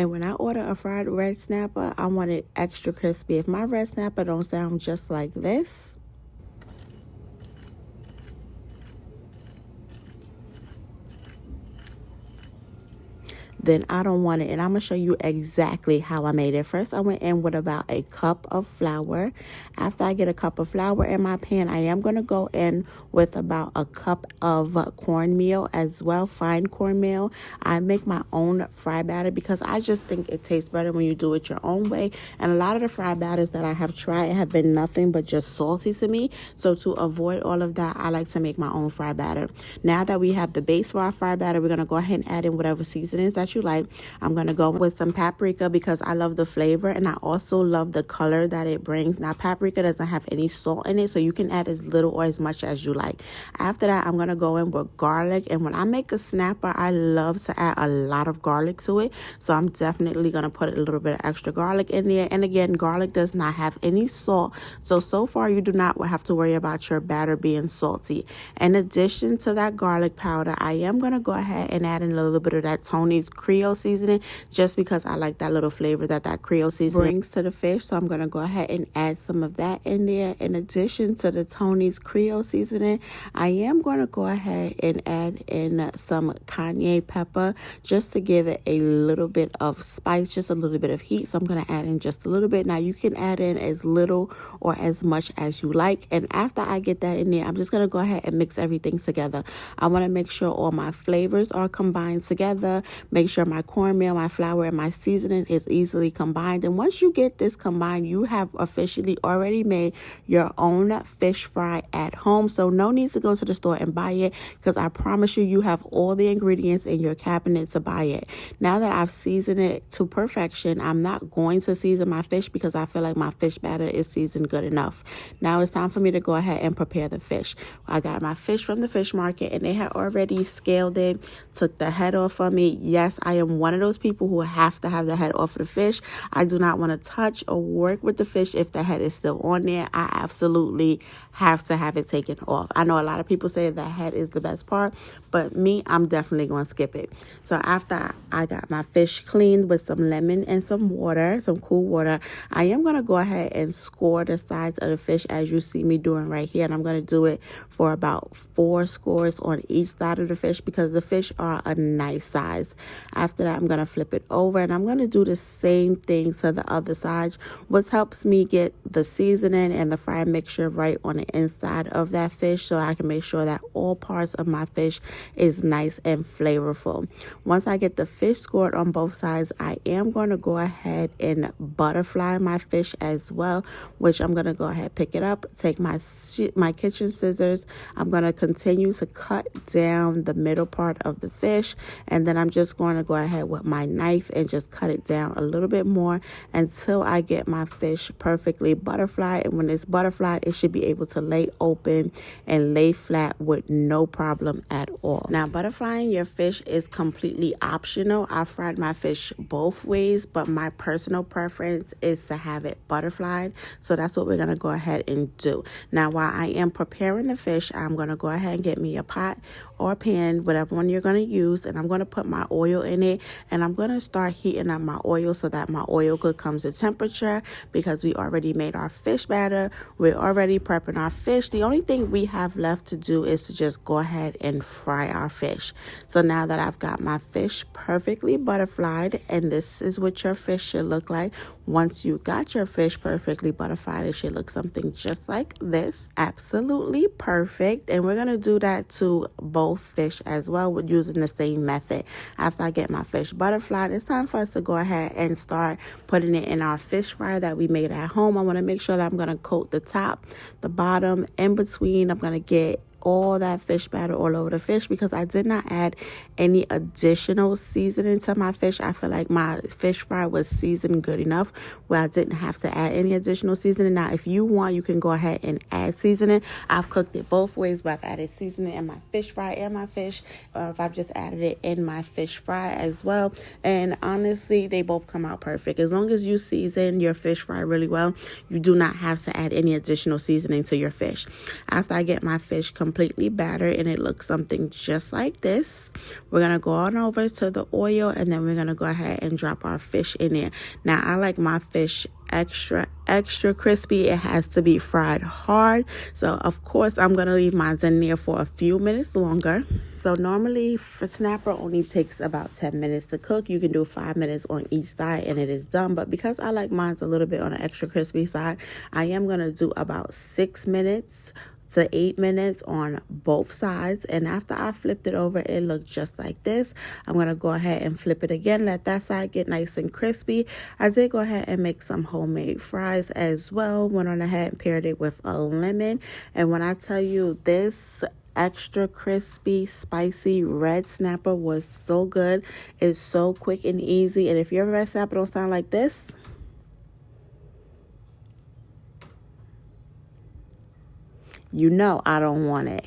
And when I order a fried red snapper, I want it extra crispy. If my red snapper don't sound just like this, then I don't want it. And I'm going to show you exactly how I made it. First, I went in with about a cup of flour. After I get a cup of flour in my pan, I am going to go in with about a cup of cornmeal as well, fine cornmeal. I make my own fry batter because I just think it tastes better when you do it your own way. And a lot of the fry batters that I have tried have been nothing but just salty to me. So to avoid all of that, I like to make my own fry batter. Now that we have the base for our fry batter, we're going to go ahead and add in whatever seasonings that you like. I'm going to go with some paprika because I love the flavor and I also love the color that it brings. Now, paprika doesn't have any salt in it, so you can add as little or as much as you like. After that, I'm going to go in with garlic. And when I make a snapper, I love to add a lot of garlic to it. So I'm definitely going to put a little bit of extra garlic in there. And again, garlic does not have any salt. So far, you do not have to worry about your batter being salty. In addition to that garlic powder, I am going to go ahead and add in a little bit of that Tony's Creole seasoning just because I like that little flavor that Creole seasoning brings to the fish. So I'm going to go ahead and add some of that in there. In addition to the Tony's Creole seasoning, I am going to go ahead and add in some cayenne pepper just to give it a little bit of spice, just a little bit of heat. So I'm going to add in just a little bit. Now you can add in as little or as much as you like. And after I get that in there, I'm just going to go ahead and mix everything together. I want to make sure all my flavors are combined together. Make sure my cornmeal, my flour, and my seasoning is easily combined. And once you get this combined, you have officially already made your own fish fry at home. So no need to go to the store and buy it because I promise you, you have all the ingredients in your cabinet to buy it. Now that I've seasoned it to perfection, I'm not going to season my fish because I feel like my fish batter is seasoned good enough. Now it's time for me to go ahead and prepare the fish. I got my fish from the fish market and they had already scaled it, took the head off for me. Yes, I am one of those people who have to have the head off of the fish. I do not want to touch or work with the fish if the head is still on there. I absolutely have to have it taken off. I know a lot of people say the head is the best part, but me, I'm definitely going to skip it. So after I got my fish cleaned with some lemon and some water, some cool water, I am going to go ahead and score the sides of the fish as you see me doing right here. And I'm going to do it for about 4 scores on each side of the fish because the fish are a nice size. After that, I'm going to flip it over and I'm going to do the same thing to the other side, which helps me get the seasoning and the fry mixture right on the inside of that fish so I can make sure that all parts of my fish is nice and flavorful. Once I get the fish scored on both sides, I am going to go ahead and butterfly my fish as well, which I'm going to go ahead, pick it up, take my kitchen scissors. I'm going to continue to cut down the middle part of the fish, and then I'm just going to go ahead with my knife and just cut it down a little bit more until I get my fish perfectly butterflied. And when it's butterflied, it should be able to lay open and lay flat with no problem at all. Now, butterflying your fish is completely optional. I fried my fish both ways, but my personal preference is to have it butterflied. So that's what we're going to go ahead and do. Now, while I am preparing the fish, I'm going to go ahead and get me a pot or a pan, whatever one you're going to use, and I'm going to put my oil in it, and I'm going to start heating up my oil so that my oil could come to temperature because we already made our fish batter. We're already prepping our fish. The only thing we have left to do is to just go ahead and fry our fish. So now that I've got my fish perfectly butterflied, and this is what your fish should look like. Once you got your fish perfectly butterflied, it should look something just like this. Absolutely perfect. And we're going to do that to both fish as well with using the same method. After I get my fish butterflied, it's time for us to go ahead and start putting it in our fish fry that we made at home. I want to make sure that I'm going to coat the top, the bottom, in between. I'm going to get all that fish batter all over the fish because I did not add any additional seasoning to my fish. I feel like my fish fry was seasoned good enough where I didn't have to add any additional seasoning. Now, if you want, you can go ahead and add seasoning. I've cooked it both ways, but I've added seasoning in my fish fry and my fish, or if I've just added it in my fish fry as well. And honestly, they both come out perfect. As long as you season your fish fry really well, you do not have to add any additional seasoning to your fish. After I get my fish combined completely battered and it looks something just like this. We're going to go on over to the oil, and then we're going to go ahead and drop our fish in there. Now, I like my fish extra crispy. It has to be fried hard, so of course I'm gonna leave mine in there for a few minutes longer. So normally for snapper only takes about 10 minutes to cook. You can do 5 minutes on each side and it is done, but because I like mine a little bit on the extra crispy side, I am gonna do about 6 minutes to 8 minutes on both sides. And after I flipped it over, it looked just like this. I'm going to go ahead and flip it again, let that side get nice and crispy. I did go ahead and make some homemade fries as well. Went on ahead and paired it with a lemon. And when I tell you, this extra crispy spicy red snapper was so good. It's so quick and easy. And if your red snapper don't sound like this, you know I don't want it.